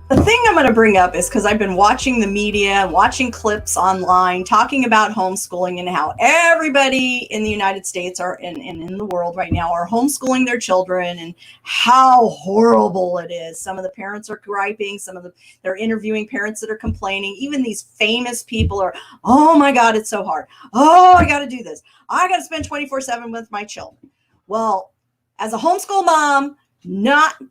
The thing I'm going to bring up is because I've been watching the media and watching clips online talking about homeschooling and how everybody in the United States and in the world right now are homeschooling their children and how horrible it is. Some of the parents are griping, they're interviewing parents that are complaining. Even these famous people are, oh my God, it's so hard. Oh, I got to do this. I got to spend 24/7 with my children. Well, as a homeschool mom, not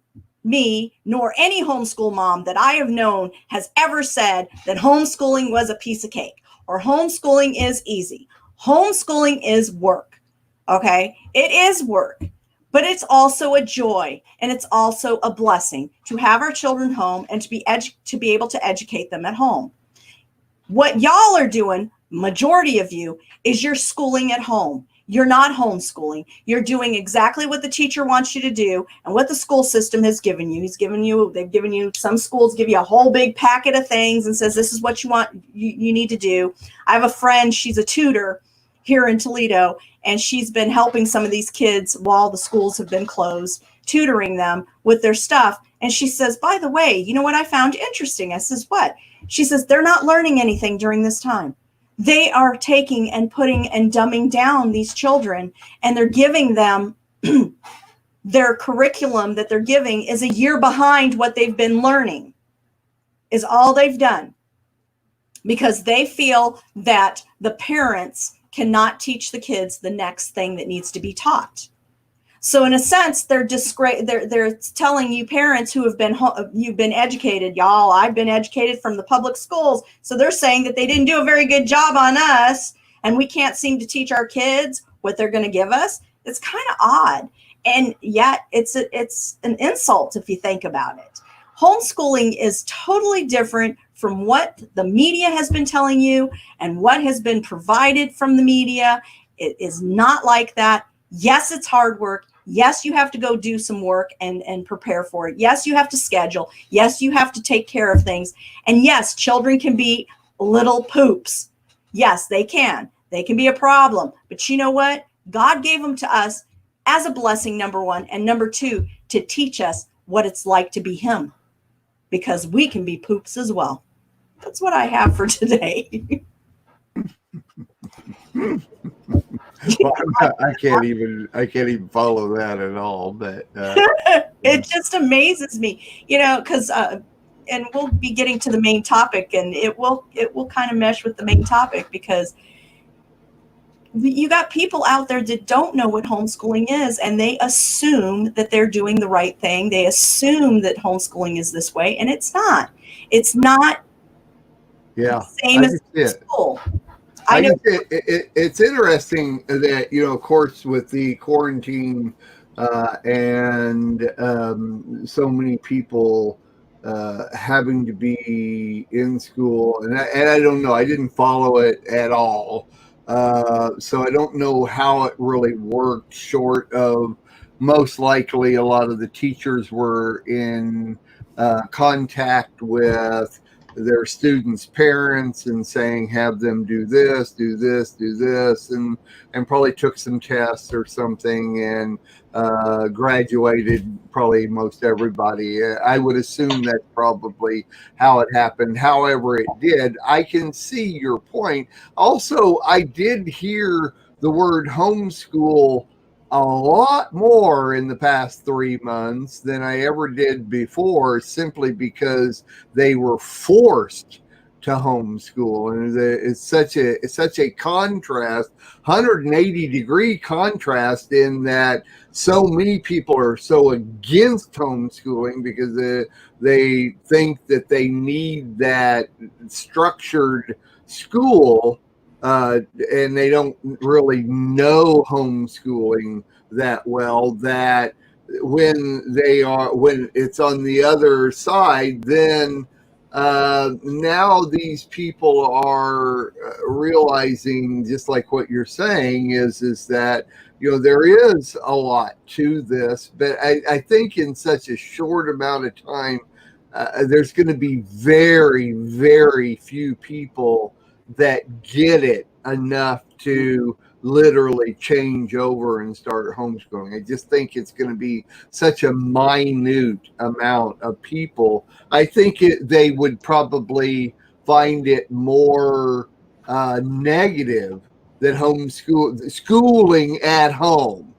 me nor any homeschool mom that I have known has ever said that homeschooling was a piece of cake or homeschooling is easy. Homeschooling is work. Okay. It is work, but it's also a joy and it's also a blessing to have our children home and to be able to educate them at home. What y'all are doing, majority of you, is you're schooling at home. You're not homeschooling. You're doing exactly what the teacher wants you to do and what the school system has given you. They've given you, some schools give you a whole big packet of things and says, this is what you want, you need to do. I have a friend, she's a tutor here in Toledo, and she's been helping some of these kids while the schools have been closed, tutoring them with their stuff. And she says, by the way, you know what I found interesting? I says, what? She says, they're not learning anything during this time. They are taking and putting and dumbing down these children, and they're giving them their curriculum that they're giving is a year behind what they've been learning, is all they've done, because they feel that the parents cannot teach the kids the next thing that needs to be taught. So in a sense, they're telling you parents who have you've been educated, y'all. I've been educated from the public schools, so they're saying that they didn't do a very good job on us, and we can't seem to teach our kids what they're going to give us. It's kind of odd, and yet it's an insult if you think about it. Homeschooling is totally different from what the media has been telling you and what has been provided from the media. It is not like that. Yes, it's hard work. Yes, you have to go do some work and prepare for it. Yes, you have to schedule. Yes, you have to take care of things. And yes, children can be little poops. Yes, they can. They can be a problem. But you know what? God gave them to us as a blessing, number one. And number two, to teach us what it's like to be Him. Because we can be poops as well. That's what I have for today. Well, I can't even follow that at all. But it just amazes me, because and we'll be getting to the main topic, and it will kind of mesh with the main topic, because you got people out there that don't know what homeschooling is, and they assume that they're doing the right thing. They assume that homeschooling is this way, and it's not. It's not yeah, the same as school. I know it's interesting that, of course, with the quarantine and so many people having to be in school, and I don't know, I didn't follow it at all, so I don't know how it really worked, short of most likely a lot of the teachers were in contact with their students' parents and saying, have them do this, do this, do this, and probably took some tests or something and graduated probably most everybody. I would assume that's probably how it happened. However it did, I can see your point. Also, I did hear the word homeschool a lot more in the past 3 months than I ever did before, simply because they were forced to homeschool, and it's such a contrast, 180-degree contrast, in that so many people are so against homeschooling because they think that they need that structured school. And they don't really know homeschooling that well, that when it's on the other side, then now these people are realizing, just like what you're saying, is that there is a lot to this, but I think in such a short amount of time, there's going to be very, very few people that get it enough to literally change over and start homeschooling. I just think it's going to be such a minute amount of people. I think they would probably find it more negative than schooling at home.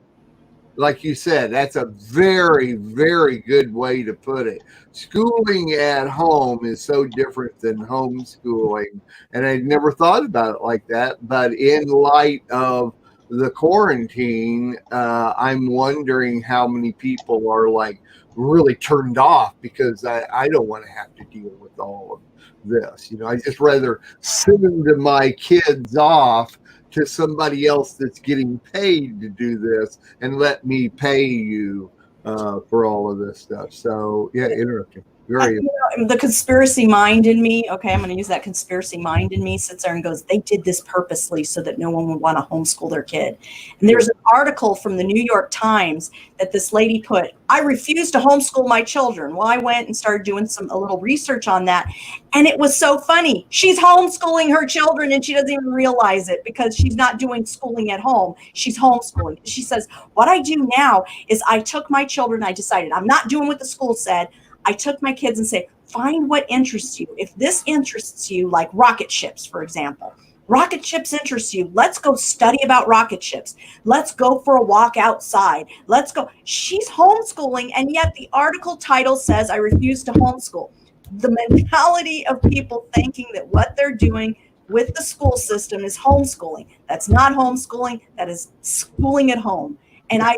Like you said, that's a very, very good way to put it. Schooling at home is so different than homeschooling. And I never thought about it like that. But in light of the quarantine, I'm wondering how many people are like really turned off because I don't want to have to deal with all of this. I just rather send my kids off to somebody else that's getting paid to do this and let me pay you for all of this stuff. So yeah, interesting. Very the conspiracy mind in me, okay, I'm going to use that conspiracy mind in me, sits there and goes, they did this purposely so that no one would want to homeschool their kid. And there's an article from the New York Times that this lady put, I refuse to homeschool my children. Well, I went and started doing a little research on that. And it was so funny. She's homeschooling her children and she doesn't even realize it because she's not doing schooling at home. She's homeschooling. She says, what I do now is I took my children, I decided I'm not doing what the school said. I took my kids and say, find what interests you. If this interests you, like rocket ships, for example, rocket ships interest you. Let's go study about rocket ships. Let's go for a walk outside. Let's go. She's homeschooling. And yet the article title says, I refuse to homeschool. The mentality of people thinking that what they're doing with the school system is homeschooling. That's not homeschooling. That is schooling at home. And I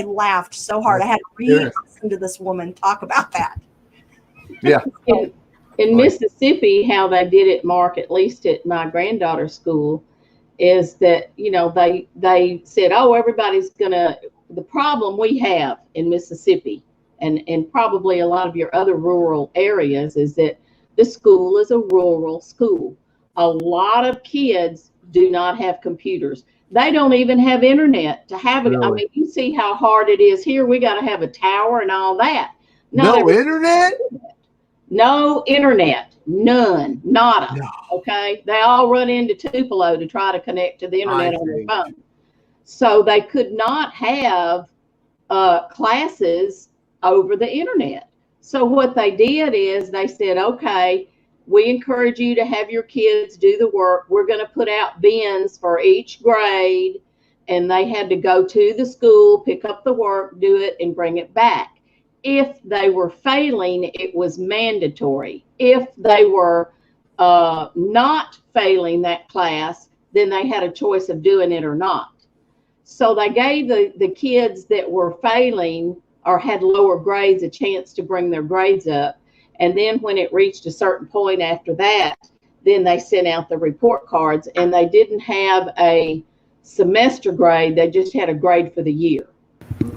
laughed so hard. I had to listen to this woman talk about that. Yeah. In Mississippi, how they did it, Mark, at least at my granddaughter's school, is that, they said, oh, everybody's the problem we have in Mississippi and probably a lot of your other rural areas is that the school is a rural school. A lot of kids do not have computers. They don't even have internet to have it. Really? I mean, you see how hard it is here. We got to have a tower and all that. No internet? No internet. None. Nada. No. Okay. They all run into Tupelo to try to connect to the internet on their phone. So they could not have classes over the internet. So what they did is they said, okay, we encourage you to have your kids do the work. We're going to put out bins for each grade. And they had to go to the school, pick up the work, do it, and bring it back. If they were failing, it was mandatory. If they were not failing that class, then they had a choice of doing it or not. So they gave the kids that were failing or had lower grades a chance to bring their grades up. And then when it reached a certain point after that, then they sent out the report cards and they didn't have a semester grade. They just had a grade for the year.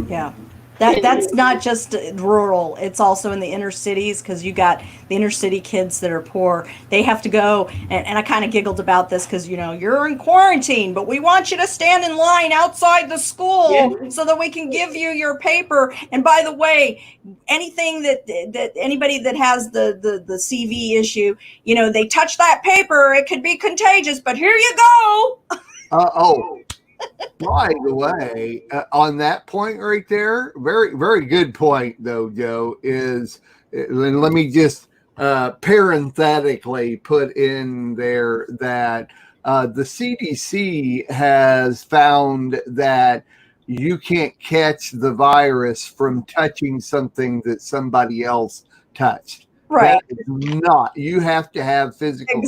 Yeah. That's not just rural. It's also in the inner cities because you got the inner city kids that are poor. They have to go. And I kind of giggled about this because, you're in quarantine, but we want you to stand in line outside the school so that we can give you your paper. And by the way, anything that anybody that has the CV issue, they touch that paper, it could be contagious, but here you go. By the way, on that point right there, very, very good point, though, Joe, is, and let me just parenthetically put in there that the CDC has found that you can't catch the virus from touching something that somebody else touched. Right. That is not. You have to have physical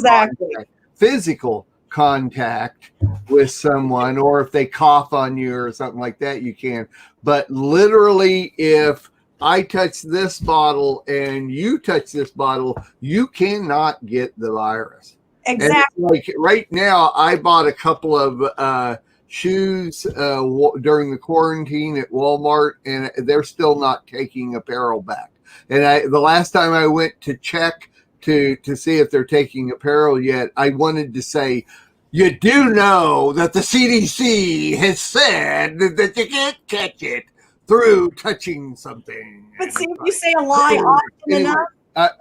contact with someone, or if they cough on you or something like that, you can. But literally, if I touch this bottle and you touch this bottle, you cannot get the virus. Exactly. Like right now, I bought a couple of shoes during the quarantine at Walmart, and they're still not taking apparel back. And the last time I went to check to see if they're taking apparel yet, I wanted to say, you do know that the CDC has said that you can't catch it through touching something. But see, if you say a lie often enough.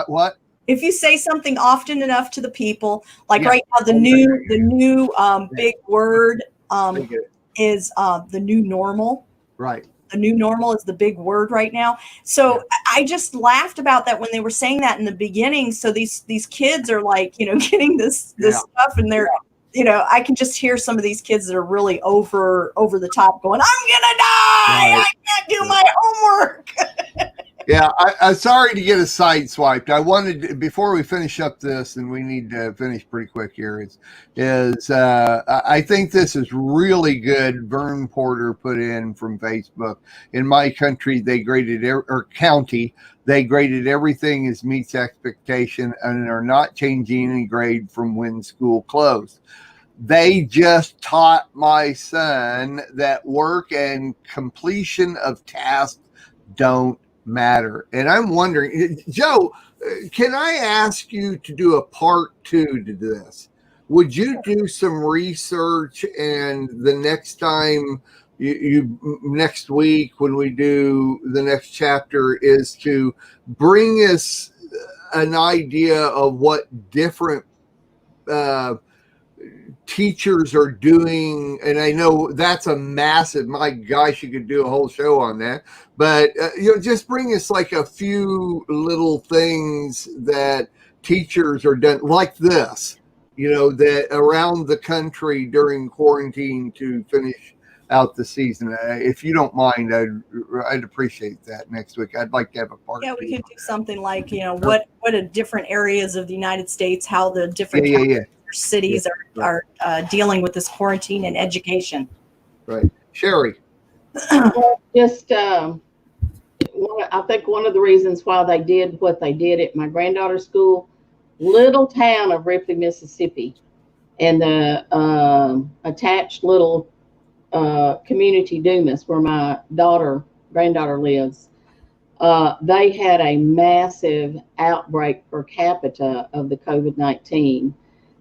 What? if you say something often enough to the people, like Yeah. right now, the new big word Thank you. is the new normal. Right. The new normal is the big word right now. So I just laughed about that when they were saying that in the beginning. So these kids are like, getting this stuff, and they're, I can just hear some of these kids that are really over the top going, I'm gonna die. Right. I can't do my homework. Yeah, I'm sorry to get us sideswiped. I wanted, before we finish up this, and we need to finish pretty quick here, I think this is really good. Vern Porter put in from Facebook. In my country, they graded, or county, they graded everything as meets expectation and are not changing any grade from when school closed. They just taught my son that work and completion of tasks don't matter. And I'm wondering, Joe, can I ask you to do a part 2 to this? Would you do some research, and the next time you next week when we do the next chapter is to bring us an idea of what different teachers are doing, and I know that's a massive, my gosh, you could do a whole show on that, but just bring us like a few little things that teachers are done like this, that around the country during quarantine to finish out the season. If you don't mind, I'd appreciate that next week. I'd like to have a part. Yeah, we could do something like, what are different areas of the United States, how the different cities are dealing with this quarantine and education. Right. Sherry. Just, I think one of the reasons why they did what they did at my granddaughter's school, little town of Ripley, Mississippi, and the attached little community, Dumas, where my granddaughter lives, they had a massive outbreak per capita of the COVID-19.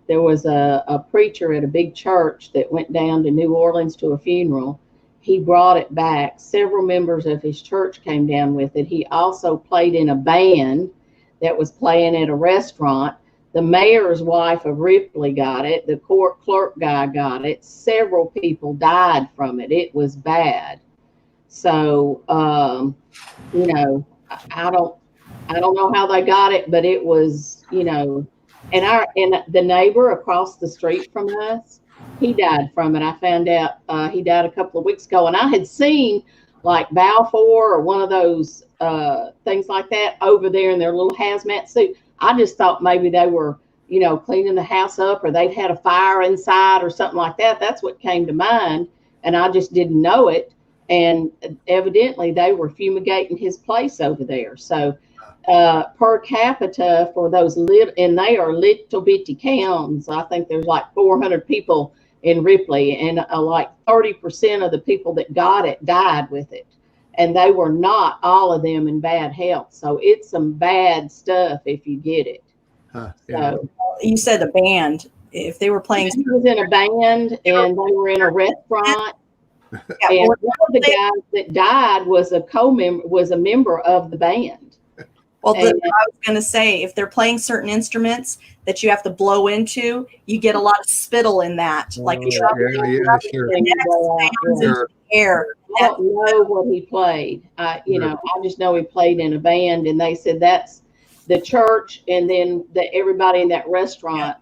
There was a preacher at a big church that went down to New Orleans to a funeral. He brought it back. Several members of his church came down with it. He also played in a band that was playing at a restaurant. The mayor's wife of Ripley got it. The court clerk guy got it. Several people died from it. It was bad. So, I don't know how they got it, but it was, and the neighbor across the street from us, he died from it. I found out he died a couple of weeks ago, and I had seen like Balfour or one of those things like that over there in their little hazmat suit. I just thought maybe they were, cleaning the house up, or they'd had a fire inside or something like that. That's what came to mind, and I just didn't know it. And evidently they were fumigating his place over there. So per capita for those and they are little bitty towns. I think there's like 400 people in Ripley, and like 30% of the people that got it died with it. And they were not all of them in bad health. So it's some bad stuff if you get it. Yeah. So, you said a band. If they were playing, he was in a band and they were in a restaurant. Yeah, and one of the guys that died was a member of the band. Well, I was going to say, if they're playing certain instruments that you have to blow into, you get a lot of spittle in that, like a trumpet. Sure. Into the air. I don't know what he played. I just know he played in a band, and they said that's the church, and then everybody in that restaurant.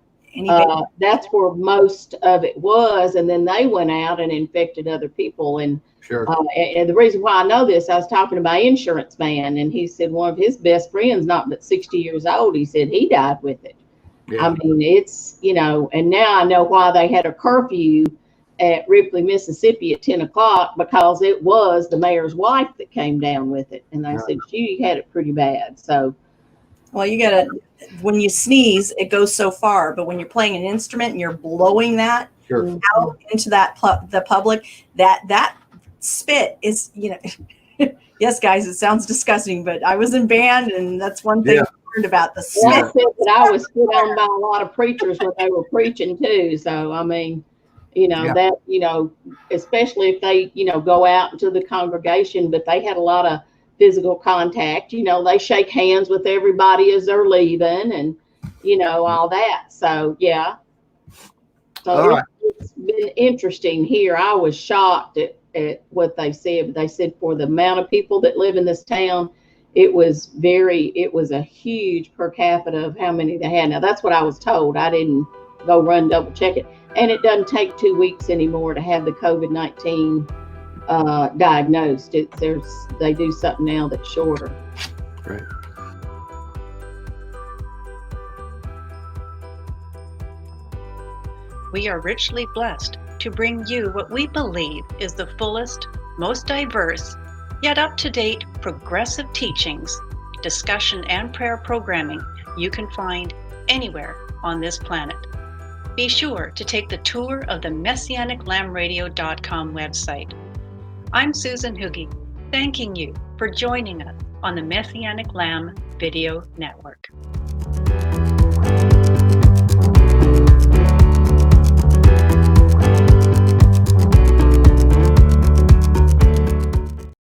That's where most of it was, and then they went out and infected other people. And sure. And the reason why I know this, I was talking to my insurance man, and he said one of his best friends, not but 60 years old, he said he died with it. Yeah. I mean, it's, and now I know why they had a curfew at Ripley, Mississippi at 10 o'clock, because it was the mayor's wife that came down with it. And they said she had it pretty bad. So, well, you got to, when you sneeze, it goes so far, but when you're playing an instrument and you're blowing that out into the public, that spit is, yes, guys, it sounds disgusting, but I was in band, and that's one thing I learned about the spit. Well, I said that I was put on by a lot of preachers when they were preaching too. So, I mean, that, especially if they, go out into the congregation, but they had a lot of physical contact. You know, they shake hands with everybody as they're leaving, and you know, all that. So yeah. So it's been interesting here. I was shocked at what they said. They said for the amount of people that live in this town, it was a huge per capita of how many they had. Now that's what I was told. I didn't go run double check it. And it doesn't take 2 weeks anymore to have the COVID-19 diagnosed. They do something now that's shorter. Right. We are richly blessed to bring you what we believe is the fullest, most diverse, yet up-to-date progressive teachings, discussion, and prayer programming you can find anywhere on this planet. Be sure to take the tour of the MessianicLambRadio.com website. I'm Susan Hoogie, thanking you for joining us on the Messianic Lamb Video Network.